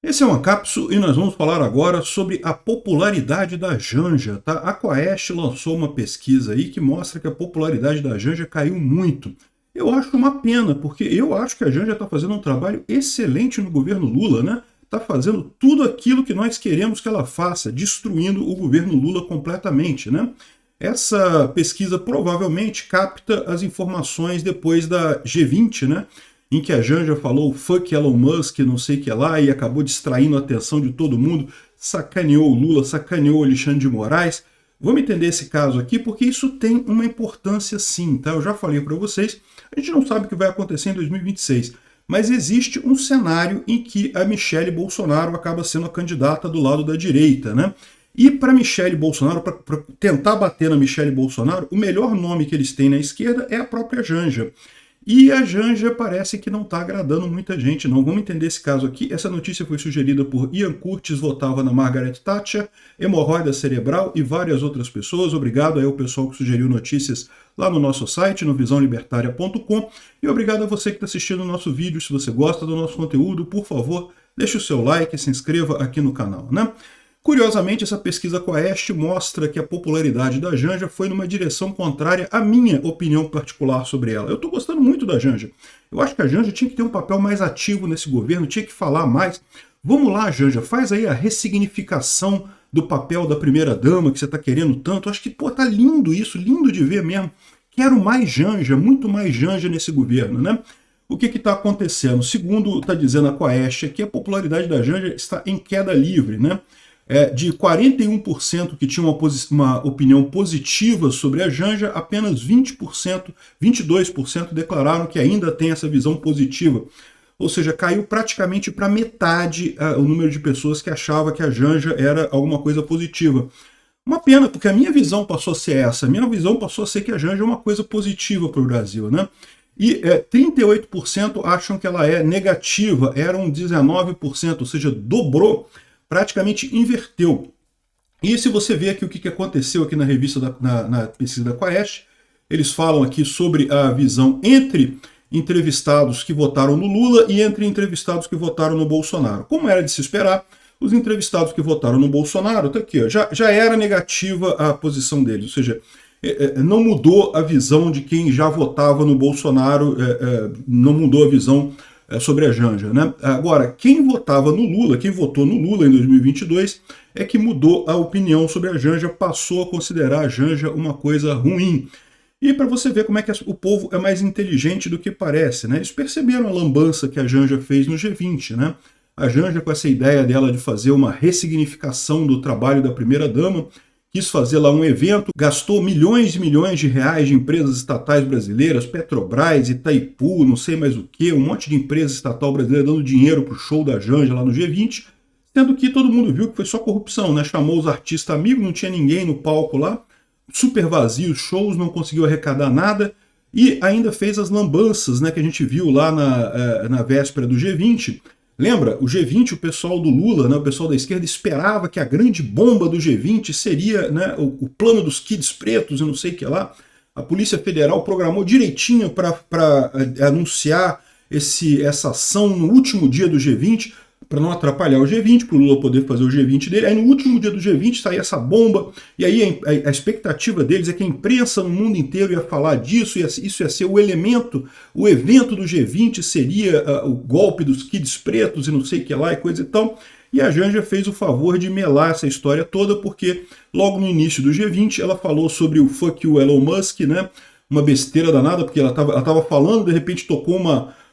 Esse é uma cápsula e nós vamos falar agora sobre a popularidade da Janja, tá? A Quaest lançou uma pesquisa aí que mostra que a popularidade da Janja caiu muito. Eu acho uma pena, porque eu acho que a Janja está fazendo um trabalho excelente no governo Lula, né? Está fazendo tudo aquilo que nós queremos que ela faça, destruindo o governo Lula completamente, né? Essa pesquisa provavelmente capta as informações depois da G20, né? Em que a Janja falou fuck Elon Musk, não sei o que lá, e acabou distraindo a atenção de todo mundo, sacaneou o Lula, sacaneou o Alexandre de Moraes. Vamos entender esse caso aqui, porque isso tem uma importância sim, tá? Eu já falei para vocês, a gente não sabe o que vai acontecer em 2026, mas existe um cenário em que a Michele Bolsonaro acaba sendo a candidata do lado da direita, né? E para Michele Bolsonaro, para tentar bater na Michele Bolsonaro, o melhor nome que eles têm na esquerda é a própria Janja. E a Janja parece que não está agradando muita gente, não. Vamos entender esse caso aqui. Essa notícia foi sugerida por Ian Curtis, votava na Margaret Thatcher, hemorroida cerebral e várias outras pessoas. Obrigado aí ao pessoal que sugeriu notícias lá no nosso site, no visãolibertaria.com. E obrigado a você que está assistindo o nosso vídeo. Se você gosta do nosso conteúdo, por favor, deixe o seu like e se inscreva aqui no canal, né? Curiosamente, essa pesquisa Quaest mostra que a popularidade da Janja foi numa direção contrária à minha opinião particular sobre ela. Eu estou gostando muito da Janja. Eu acho que a Janja tinha que ter um papel mais ativo nesse governo, tinha que falar mais. Vamos lá, Janja, faz aí a ressignificação do papel da primeira-dama que você está querendo tanto. Eu acho que, pô, tá lindo isso, lindo de ver mesmo. Quero mais Janja, muito mais Janja nesse governo, né? O que está acontecendo? Segundo está dizendo a Quaest aqui, a popularidade da Janja está em queda livre, né? De 41% que tinham uma opinião positiva sobre a Janja, apenas 20%, 22% declararam que ainda tem essa visão positiva. Ou seja, caiu praticamente para metade o número de pessoas que achava que a Janja era alguma coisa positiva. Uma pena, porque a minha visão passou a ser essa. A minha visão passou a ser que a Janja é uma coisa positiva para o Brasil, né? E 38% acham que ela é negativa, eram 19%, ou seja, dobrou, praticamente inverteu. E se você vê aqui o que aconteceu aqui na revista, na pesquisa da Quaest, eles falam aqui sobre a visão entre entrevistados que votaram no Lula e entre entrevistados que votaram no Bolsonaro. Como era de se esperar, os entrevistados que votaram no Bolsonaro, tá aqui, ó, já era negativa a posição deles, ou seja, não mudou a visão de quem já votava no Bolsonaro, não mudou a visão sobre a Janja, né? Agora, quem votava no Lula, quem votou no Lula em 2022, é que mudou a opinião sobre a Janja, passou a considerar a Janja uma coisa ruim. E para você ver como é que o povo é mais inteligente do que parece, né? Eles perceberam a lambança que a Janja fez no G20, né? A Janja, com essa ideia dela de fazer uma ressignificação do trabalho da primeira-dama, quis fazer lá um evento, gastou milhões e milhões de reais de empresas estatais brasileiras, Petrobras, Itaipu, não sei mais o que, um monte de empresa estatal brasileira dando dinheiro pro show da Janja lá no G20, sendo que todo mundo viu que foi só corrupção, né? Chamou os artistas amigos, não tinha ninguém no palco lá, super vazio os shows, não conseguiu arrecadar nada, e ainda fez as lambanças, né, que a gente viu lá na véspera do G20. Lembra, o G20, o pessoal do Lula, né, o pessoal da esquerda, esperava que a grande bomba do G20 seria, né, o plano dos kids pretos e não sei o que lá. A Polícia Federal programou direitinho para anunciar essa ação no último dia do G20, para não atrapalhar o G20, para o Lula poder fazer o G20 dele. Aí no último dia do G20 saía essa bomba, e aí a expectativa deles é que a imprensa no mundo inteiro ia falar disso, isso ia ser o elemento, o evento do G20 seria o golpe dos kids pretos e não sei o que lá e coisa e tal. E a Janja fez o favor de melar essa história toda, porque logo no início do G20 ela falou sobre o fuck you Elon Musk, né? Uma besteira danada, porque ela tava falando, de repente tocou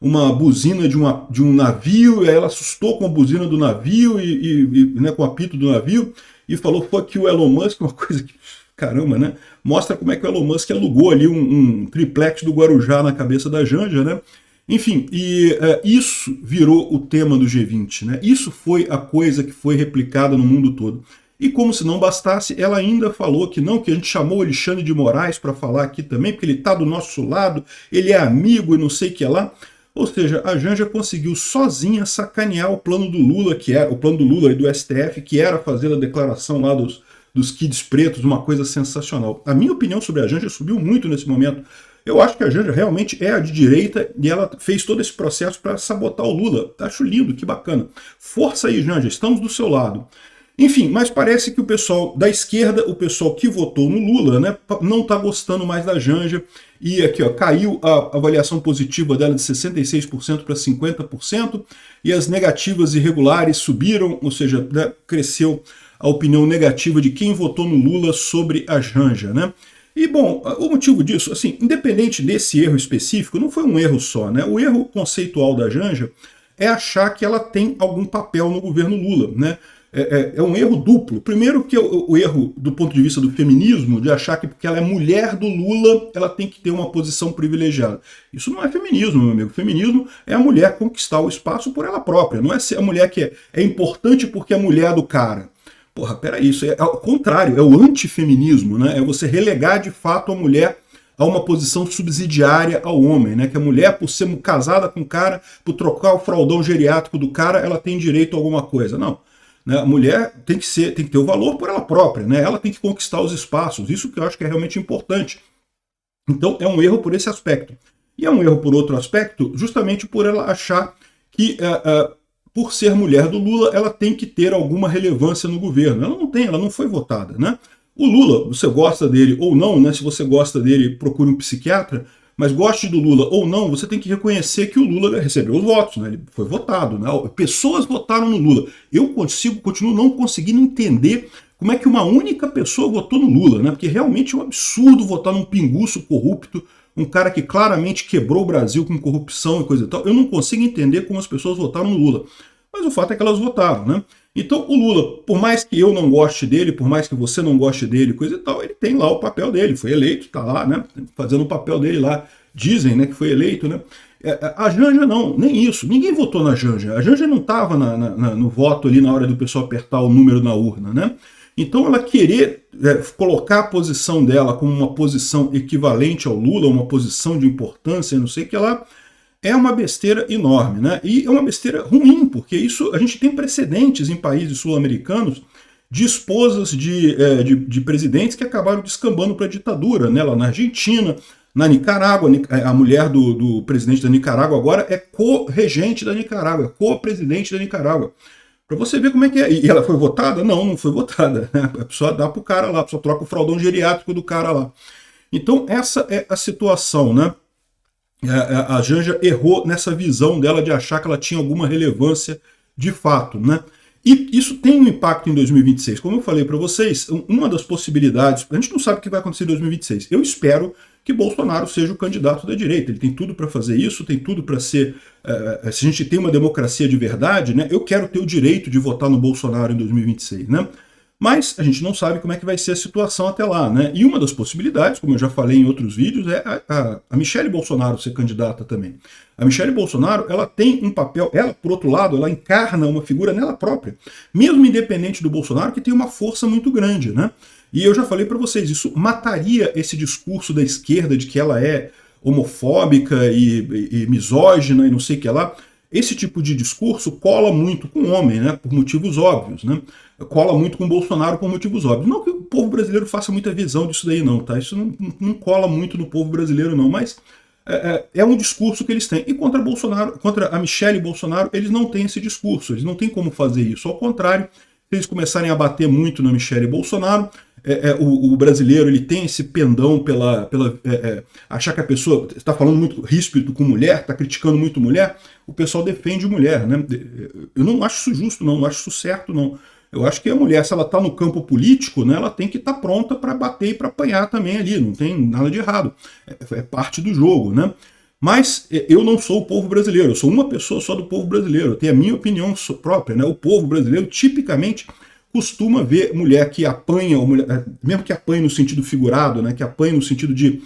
uma buzina de um navio, e aí ela assustou com a buzina do navio né, com o apito do navio, e falou fuck you Elon Musk, uma coisa que, caramba, né? Mostra como é que o Elon Musk alugou ali um triplex do Guarujá na cabeça da Janja, né? Enfim, e isso virou o tema do G20, né? Isso foi a coisa que foi replicada no mundo todo. E como se não bastasse, ela ainda falou que não, que a gente chamou o Alexandre de Moraes para falar aqui também, porque ele está do nosso lado, ele é amigo e não sei o que lá. Ou seja, a Janja conseguiu sozinha sacanear o plano do Lula, que era o plano do Lula e do STF, que era fazer a declaração lá dos kids pretos, uma coisa sensacional. A minha opinião sobre a Janja subiu muito nesse momento. Eu acho que a Janja realmente é a de direita e ela fez todo esse processo para sabotar o Lula. Acho lindo, que bacana. Força aí, Janja, estamos do seu lado. Enfim, mas parece que o pessoal da esquerda, o pessoal que votou no Lula, né, não está gostando mais da Janja. E aqui, ó, caiu a avaliação positiva dela de 66% para 50%, e as negativas irregulares subiram, ou seja, né, cresceu a opinião negativa de quem votou no Lula sobre a Janja, né? E, bom, o motivo disso, assim, independente desse erro específico, não foi um erro só, né? O erro conceitual da Janja é achar que ela tem algum papel no governo Lula, né? É um erro duplo. Primeiro que o erro do ponto de vista do feminismo, de achar que porque ela é mulher do Lula, ela tem que ter uma posição privilegiada. Isso não é feminismo, meu amigo. Feminismo é a mulher conquistar o espaço por ela própria. Não é ser a mulher que é importante porque é mulher do cara. Porra, peraí, isso é ao contrário, é o antifeminismo, né? É você relegar de fato a mulher a uma posição subsidiária ao homem, né? Que a mulher, por ser casada com o cara, por trocar o fraldão geriátrico do cara, ela tem direito a alguma coisa. Não. Né? A mulher tem que ter o valor por ela própria, né? Ela tem que conquistar os espaços, isso que eu acho que é realmente importante. Então é um erro por esse aspecto. E é um erro por outro aspecto, justamente por ela achar que, por ser mulher do Lula, ela tem que ter alguma relevância no governo. Ela não tem, ela não foi votada, né? O Lula, você gosta dele ou não, né? Se você gosta dele, procure um psiquiatra, mas goste do Lula ou não, você tem que reconhecer que o Lula recebeu os votos, né? Ele foi votado, né? Pessoas votaram no Lula. Eu continuo não conseguindo entender como é que uma única pessoa votou no Lula, né? Porque realmente é um absurdo votar num pinguço corrupto, um cara que claramente quebrou o Brasil com corrupção e coisa e tal. Eu não consigo entender como as pessoas votaram no Lula. Mas o fato é que elas votaram, né? Então o Lula, por mais que eu não goste dele, por mais que você não goste dele, coisa e tal, ele tem lá o papel dele, foi eleito, tá lá, né? Fazendo o papel dele lá. Dizem, né, que foi eleito, né? A Janja não, nem isso. Ninguém votou na Janja. A Janja não estava no voto ali na hora do pessoal apertar o número na urna, né? Então ela querer colocar a posição dela como uma posição equivalente ao Lula, uma posição de importância, não sei o que lá, é uma besteira enorme, né? E é uma besteira ruim, porque isso a gente tem precedentes em países sul-americanos de esposas de presidentes que acabaram descambando para a ditadura, né? Lá na Argentina, na Nicarágua, a mulher do presidente da Nicarágua agora é co-regente da Nicarágua, co-presidente da Nicarágua. Para você ver como é que é. E ela foi votada? Não, não foi votada. A pessoa dá pro cara lá, a pessoa troca o fraldão geriátrico do cara lá. Então essa é a situação, né? A Janja errou nessa visão dela de achar que ela tinha alguma relevância de fato, né? E isso tem um impacto em 2026. Como eu falei para vocês, uma das possibilidades, a gente não sabe o que vai acontecer em 2026. Eu espero que Bolsonaro seja o candidato da direita. Ele tem tudo para fazer isso, tem tudo para ser... se a gente tem uma democracia de verdade, né? Eu quero ter o direito de votar no Bolsonaro em 2026, né? Mas a gente não sabe como é que vai ser a situação até lá, né? E uma das possibilidades, como eu já falei em outros vídeos, é a Michelle Bolsonaro ser candidata também. A Michelle Bolsonaro, ela tem um papel, ela, por outro lado, ela encarna uma figura nela própria, mesmo independente do Bolsonaro, que tem uma força muito grande, né? E eu já falei para vocês, isso mataria esse discurso da esquerda de que ela é homofóbica e misógina e não sei o que lá. Esse tipo de discurso cola muito com o homem, né, por motivos óbvios, né? Cola muito com o Bolsonaro por motivos óbvios. Não que o povo brasileiro faça muita visão disso daí não, tá? Isso não cola muito no povo brasileiro não, mas é um discurso que eles têm. E contra Bolsonaro, contra a Michelle Bolsonaro, eles não têm esse discurso, eles não têm como fazer isso. Ao contrário, se eles começarem a bater muito na Michelle Bolsonaro, o brasileiro ele tem esse pendão pela achar que a pessoa está falando muito ríspido com mulher, está criticando muito mulher, o pessoal defende mulher, né? Eu não acho isso justo, não acho isso certo, não. Eu acho que a mulher, se ela está no campo político, né, ela tem que estar pronta para bater e para apanhar também ali, não tem nada de errado, é parte do jogo, né? Mas eu não sou o povo brasileiro, eu sou uma pessoa só do povo brasileiro, eu tenho a minha opinião própria, né? O povo brasileiro tipicamente costuma ver mulher que apanha, ou mulher, mesmo que apanhe no sentido figurado, né, que apanhe no sentido de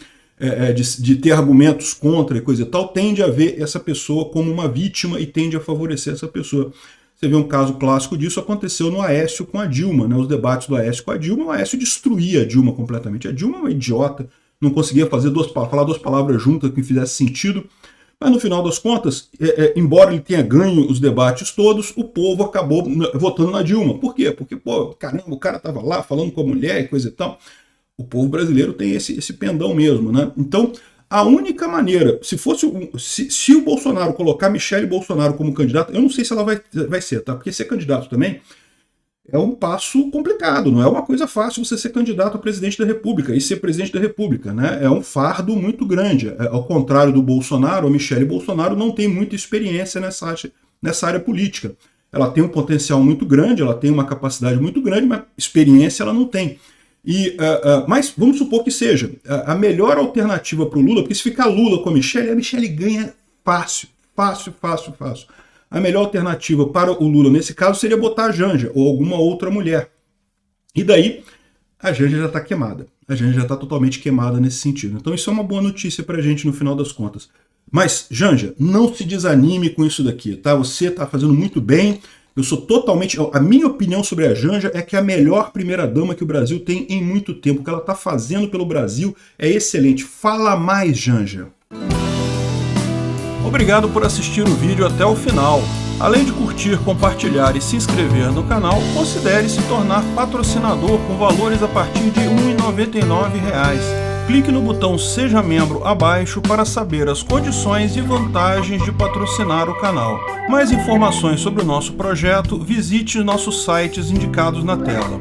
ter argumentos contra e coisa e tal, tende a ver essa pessoa como uma vítima e tende a favorecer essa pessoa. Você vê um caso clássico disso, aconteceu no Aécio com a Dilma, né, os debates do Aécio com a Dilma, o Aécio destruía a Dilma completamente. A Dilma é uma idiota, não conseguia falar duas palavras juntas que fizesse sentido. Mas no final das contas, embora ele tenha ganho os debates todos, o povo acabou votando na Dilma. Por quê? Porque, pô, caramba, o cara estava lá falando com a mulher e coisa e tal. O povo brasileiro tem esse pendão mesmo, né? Então, A única maneira, se o Bolsonaro colocar Michele Bolsonaro como candidato, eu não sei se ela vai ser, tá? Porque ser candidato também é um passo complicado, não é uma coisa fácil você ser candidato a presidente da República e ser presidente da República, né? É um fardo muito grande. Ao contrário do Bolsonaro, a Michele Bolsonaro não tem muita experiência nessa área política. Ela tem um potencial muito grande, ela tem uma capacidade muito grande, mas experiência ela não tem. Mas vamos supor que seja a melhor alternativa para o Lula, porque se ficar Lula com a Michele ganha fácil. A melhor alternativa para o Lula, nesse caso, seria botar a Janja ou alguma outra mulher. E daí, a Janja já está queimada. A Janja já está totalmente queimada nesse sentido. Então isso é uma boa notícia para a gente no final das contas. Mas, Janja, não se desanime com isso daqui, tá? Você está fazendo muito bem. Eu sou totalmente... A minha opinião sobre a Janja é que é a melhor primeira-dama que o Brasil tem em muito tempo. O que ela está fazendo pelo Brasil é excelente. Fala mais, Janja. Obrigado por assistir o vídeo até o final. Além de curtir, compartilhar e se inscrever no canal, considere se tornar patrocinador com valores a partir de R$ 1,99. Clique no botão Seja Membro abaixo para saber as condições e vantagens de patrocinar o canal. Mais informações sobre o nosso projeto, visite nossos sites indicados na tela.